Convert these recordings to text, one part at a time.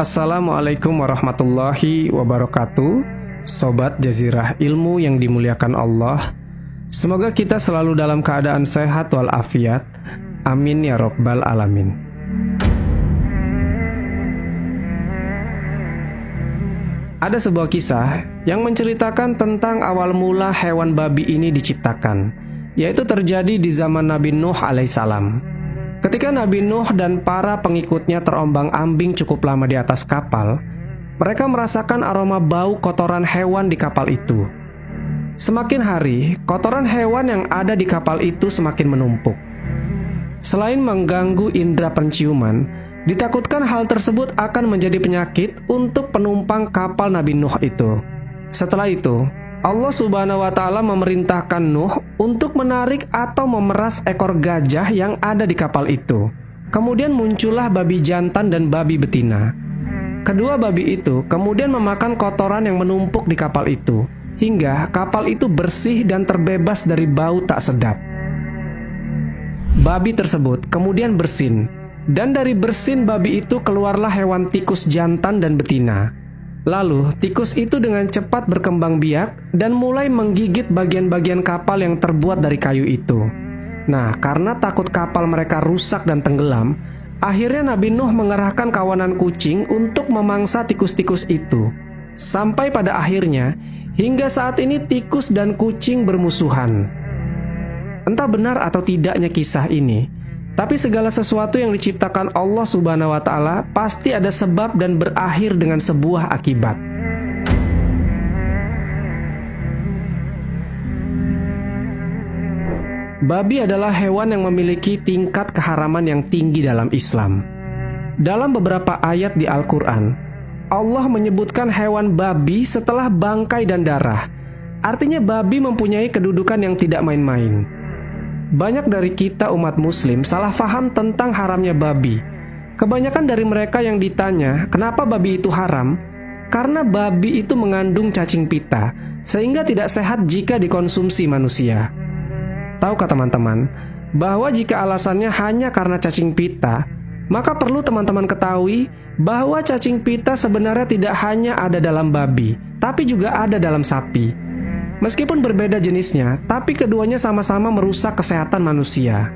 Assalamualaikum warahmatullahi wabarakatuh. Sobat Jazirah Ilmu yang dimuliakan Allah, semoga kita selalu dalam keadaan sehat walafiat. Amin ya rabbal alamin. Ada sebuah kisah yang menceritakan tentang awal mula hewan babi ini diciptakan, yaitu terjadi di zaman Nabi Nuh alaihissalam. Ketika Nabi Nuh dan para pengikutnya terombang-ambing cukup lama di atas kapal, mereka merasakan aroma bau kotoran hewan di kapal itu. Semakin hari, kotoran hewan yang ada di kapal itu semakin menumpuk. Selain mengganggu indera penciuman, ditakutkan hal tersebut akan menjadi penyakit untuk penumpang kapal Nabi Nuh itu. Setelah itu, Allah Subhanahu wa Ta'ala memerintahkan Nuh untuk menarik atau memeras ekor gajah yang ada di kapal itu. Kemudian muncullah babi jantan dan babi betina. Kedua babi itu kemudian memakan kotoran yang menumpuk di kapal itu, hingga kapal itu bersih dan terbebas dari bau tak sedap. Babi tersebut kemudian bersin, dan dari bersin babi itu keluarlah hewan tikus jantan dan betina. Lalu, tikus itu dengan cepat berkembang biak dan mulai menggigit bagian-bagian kapal yang terbuat dari kayu itu. Nah, karena takut kapal mereka rusak dan tenggelam, akhirnya Nabi Nuh mengerahkan kawanan kucing untuk memangsa tikus-tikus itu. Sampai pada akhirnya, hingga saat ini tikus dan kucing bermusuhan. Entah benar atau tidaknya kisah ini, tapi segala sesuatu yang diciptakan Allah Subhanahu wa Ta'ala pasti ada sebab dan berakhir dengan sebuah akibat. Babi adalah hewan yang memiliki tingkat keharaman yang tinggi dalam Islam. Dalam beberapa ayat di Al-Quran, Allah menyebutkan hewan babi setelah bangkai dan darah. Artinya babi mempunyai kedudukan yang tidak main-main. Banyak dari kita umat muslim salah faham tentang haramnya babi. Kebanyakan dari mereka yang ditanya kenapa babi itu haram, karena babi itu mengandung cacing pita, sehingga tidak sehat jika dikonsumsi manusia. Tahukah teman-teman, bahwa jika alasannya hanya karena cacing pita, maka perlu teman-teman ketahui bahwa cacing pita sebenarnya tidak hanya ada dalam babi, tapi juga ada dalam sapi. Meskipun berbeda jenisnya, tapi keduanya sama-sama merusak kesehatan manusia.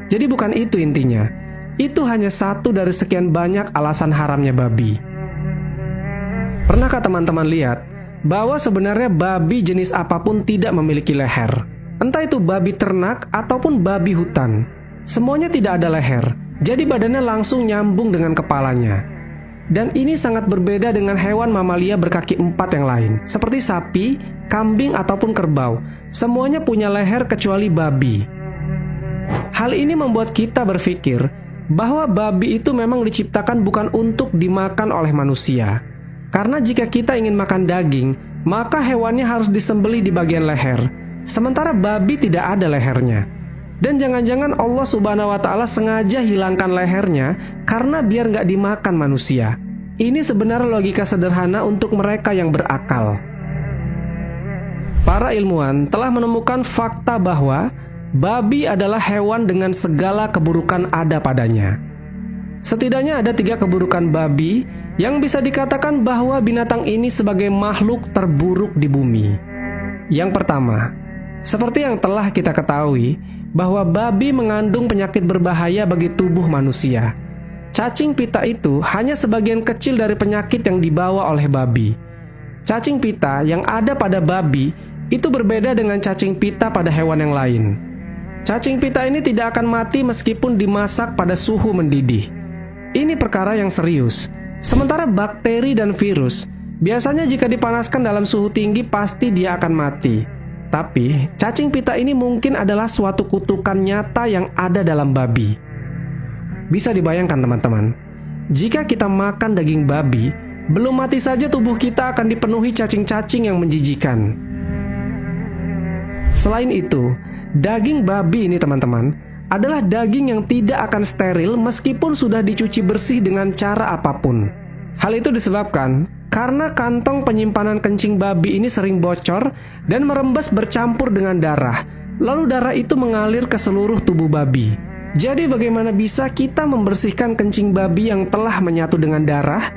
Jadi bukan itu intinya. Itu hanya satu dari sekian banyak alasan haramnya babi. Pernahkah teman-teman lihat bahwa sebenarnya babi jenis apapun tidak memiliki leher? Entah itu babi ternak ataupun babi hutan. Semuanya tidak ada leher, jadi badannya langsung nyambung dengan kepalanya. Dan ini sangat berbeda dengan hewan mamalia berkaki 4 yang lain, seperti sapi, kambing, ataupun kerbau. Semuanya punya leher kecuali babi. Hal ini membuat kita berpikir bahwa babi itu memang diciptakan bukan untuk dimakan oleh manusia. Karena jika kita ingin makan daging, maka hewannya harus disembelih di bagian leher. Sementara babi tidak ada lehernya. Dan jangan-jangan Allah Subhanahu wa Ta'ala sengaja hilangkan lehernya karena biar nggak dimakan manusia. Ini sebenarnya logika sederhana untuk mereka yang berakal. Para ilmuwan telah menemukan fakta bahwa babi adalah hewan dengan segala keburukan ada padanya. Setidaknya ada 3 keburukan babi yang bisa dikatakan bahwa binatang ini sebagai makhluk terburuk di bumi. Yang pertama, seperti yang telah kita ketahui, bahwa babi mengandung penyakit berbahaya bagi tubuh manusia. Cacing pita itu hanya sebagian kecil dari penyakit yang dibawa oleh babi. Cacing pita yang ada pada babi itu berbeda dengan cacing pita pada hewan yang lain. Cacing pita ini tidak akan mati meskipun dimasak pada suhu mendidih. Ini perkara yang serius. Sementara bakteri dan virus, biasanya jika dipanaskan dalam suhu tinggi pasti dia akan mati. Tapi, cacing pita ini mungkin adalah suatu kutukan nyata yang ada dalam babi. Bisa dibayangkan teman-teman, jika kita makan daging babi, belum mati saja tubuh kita akan dipenuhi cacing-cacing yang menjijikan. Selain itu, daging babi ini teman-teman, adalah daging yang tidak akan steril meskipun sudah dicuci bersih dengan cara apapun. Hal itu disebabkan karena kantong penyimpanan kencing babi ini sering bocor dan merembes bercampur dengan darah. Lalu darah itu mengalir ke seluruh tubuh babi. Jadi bagaimana bisa kita membersihkan kencing babi yang telah menyatu dengan darah?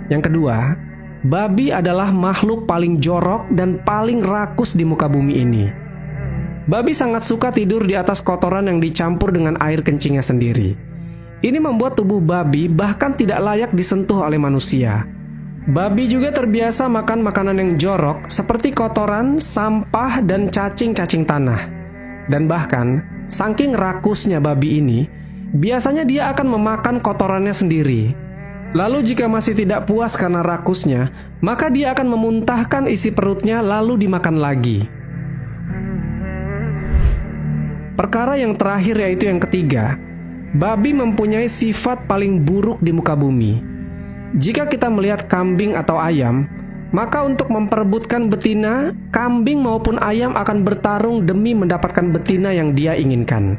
Yang kedua, babi adalah makhluk paling jorok dan paling rakus di muka bumi ini. Babi sangat suka tidur di atas kotoran yang dicampur dengan air kencingnya sendiri. Ini membuat tubuh babi bahkan tidak layak disentuh oleh manusia. Babi juga terbiasa makan makanan yang jorok seperti kotoran, sampah, dan cacing-cacing tanah. Dan bahkan, saking rakusnya babi ini, biasanya dia akan memakan kotorannya sendiri. Lalu jika masih tidak puas karena rakusnya, maka dia akan memuntahkan isi perutnya lalu dimakan lagi. Perkara yang terakhir yaitu yang ketiga, babi mempunyai sifat paling buruk di muka bumi. Jika kita melihat kambing atau ayam, maka untuk memperebutkan betina, kambing maupun ayam akan bertarung demi mendapatkan betina yang dia inginkan.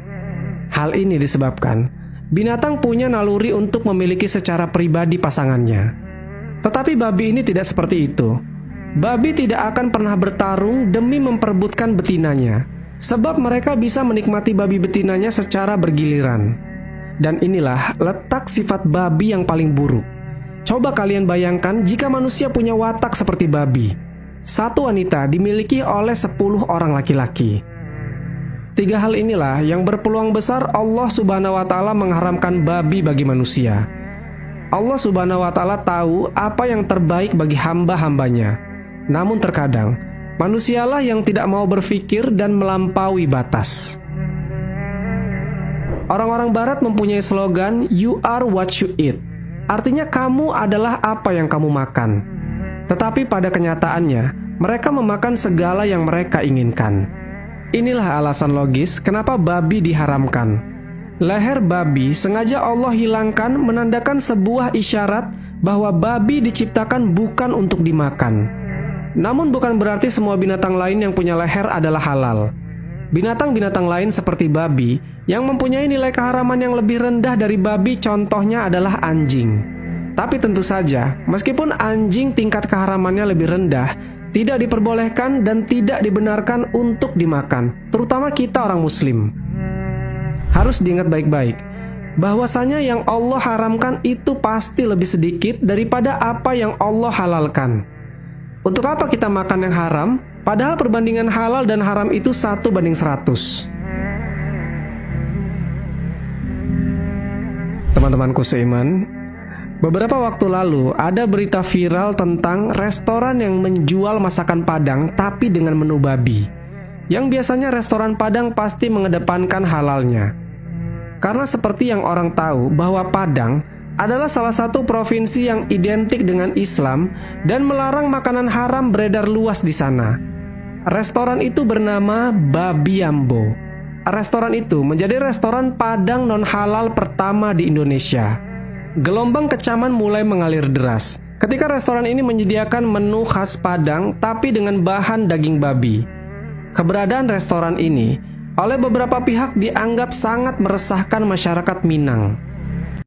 Hal ini disebabkan binatang punya naluri untuk memiliki secara pribadi pasangannya. Tetapi babi ini tidak seperti itu. Babi tidak akan pernah bertarung demi memperebutkan betinanya, sebab mereka bisa menikmati babi betinanya secara bergiliran. Dan inilah letak sifat babi yang paling buruk. Coba kalian bayangkan jika manusia punya watak seperti babi. Satu wanita dimiliki oleh 10 orang laki-laki. 3 hal inilah yang berpeluang besar Allah Subhanahu wa Ta'ala mengharamkan babi bagi manusia. Allah Subhanahu wa Ta'ala tahu apa yang terbaik bagi hamba-hambanya. Namun terkadang manusialah yang tidak mau berpikir dan melampaui batas. Orang-orang barat mempunyai slogan "You are what you eat". Artinya kamu adalah apa yang kamu makan. Tetapi pada kenyataannya, mereka memakan segala yang mereka inginkan. Inilah alasan logis kenapa babi diharamkan. Leher babi sengaja Allah hilangkan menandakan sebuah isyarat bahwa babi diciptakan bukan untuk dimakan. Namun bukan berarti semua binatang lain yang punya leher adalah halal. Binatang-binatang lain seperti babi yang mempunyai nilai keharaman yang lebih rendah dari babi contohnya adalah anjing. Tapi tentu saja, meskipun anjing tingkat keharamannya lebih rendah, tidak diperbolehkan dan tidak dibenarkan untuk dimakan, terutama kita orang muslim. Harus diingat baik-baik, bahwasanya yang Allah haramkan itu pasti lebih sedikit daripada apa yang Allah halalkan. Untuk apa kita makan yang haram? Padahal perbandingan halal dan haram itu 1:100. Teman-temanku seiman, beberapa waktu lalu ada berita viral tentang restoran yang menjual masakan Padang tapi dengan menu babi. Yang biasanya restoran Padang pasti mengedepankan halalnya. Karena seperti yang orang tahu bahwa Padang adalah salah satu provinsi yang identik dengan Islam dan melarang makanan haram beredar luas di sana. Restoran itu bernama Babi Ambo. Restoran itu menjadi restoran Padang non-halal pertama di Indonesia. Gelombang kecaman mulai mengalir deras ketika restoran ini menyediakan menu khas Padang tapi dengan bahan daging babi. Keberadaan restoran ini oleh beberapa pihak dianggap sangat meresahkan masyarakat Minang.